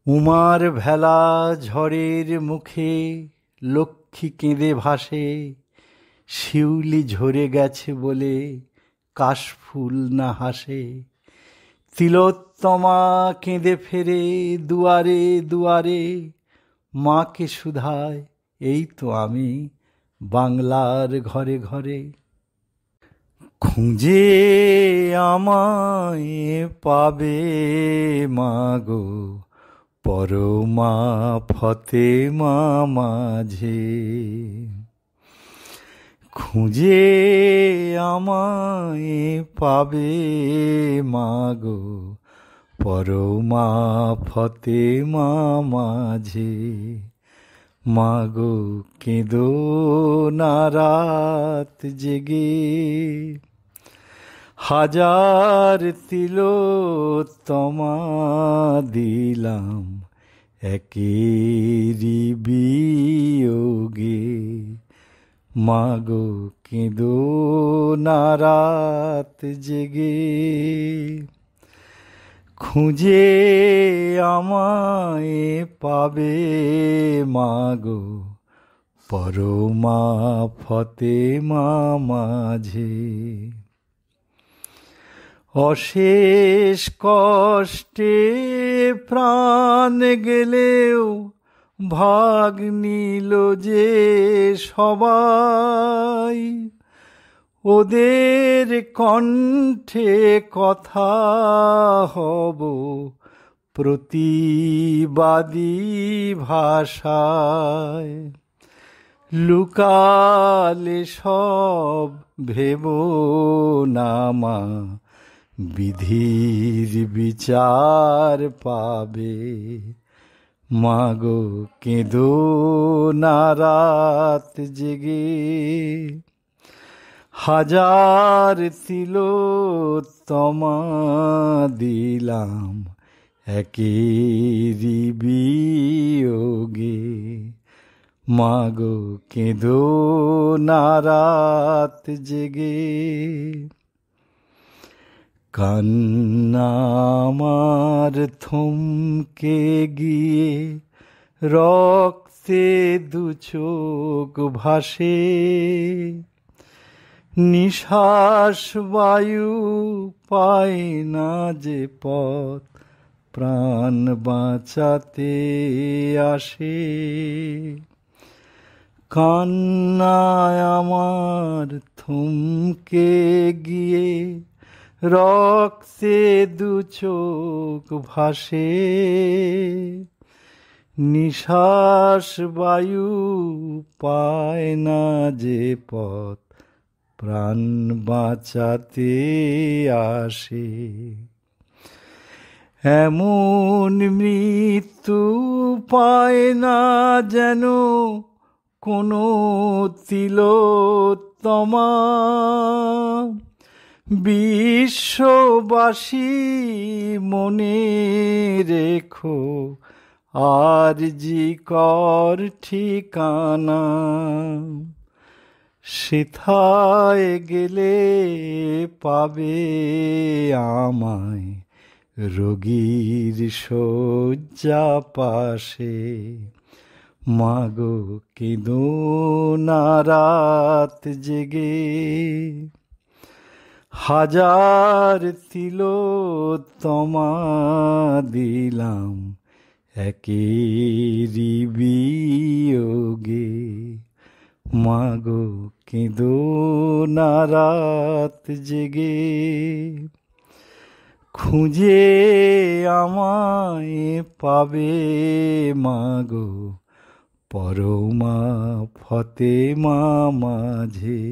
উমার ভেলা ঝড়ের মুখে লক্ষ্মী কেঁদে ভাসে, শিউলি ঝরে গেছে বলে কাশফুল না হাসে। তিলোত্তমা কেঁদে ফেরে দুয়ারে দুয়ারে, মাকে শুধায় এই তো আমি বাংলার ঘরে ঘরে। খুঁজে আমায় পাবে মাগো পরমা ফতেমা মাঝে। খুঁজে আমায় পাবে মাগো পরমা ফতেমা মাঝে। মাগো কেঁদো না রাত জেগে, হাজার তিলোত্তমা দিলাম একেরি বিয়োগে। মাগো কেঁদো না রাত জেগে। খুঁজে আমায় পাবে মাগো পরমা ফতেমা মাঝে। অশেষ কষ্টে প্রাণ গেলেও ভাগ নিল যে সবাই, ওদের কণ্ঠে কথা হব প্রতিবাদী ভাষায়। লুকালে সব ভেবো না মা, বিধির বিচার পাবে। মাগো কেঁদো না রাত জেগে, হাজার তিলোত্তমা দিলাম একেরি বিয়োগে। মাগো কেঁদো না রাত জেগে। কান্না আমার থমকে গিয়ে রক্তে দু চোখ ভাসে। নিঃশ্বাস বায়ু পায় না যে পথ প্রাণ বাঁচাতে আসে। কান্নায় আমার থমকে গিয়ে রক্তে দু চোখ ভাসে। নিঃশ্বাস বায়ু পায় না যে পথ প্রাণ বাঁচাতে আসে। এমন মৃত্যু পায় না যেন কোনো তিলোত্তমা। বিশ্ববাসী মনে রেখো আরজি কর ঠিকানা। সেথায় গেলে পাবে আমায় রোগীর শয্যা পাশে। মাগো কেঁদো না রাত জেগে, হাজার তিলোত্তমা দিলাম একেরি বিয়োগে। মাগো কেঁদো না রাত জেগে। খুঁজে আমায় পাবে মাগো পরমা ফতেমা মাঝে।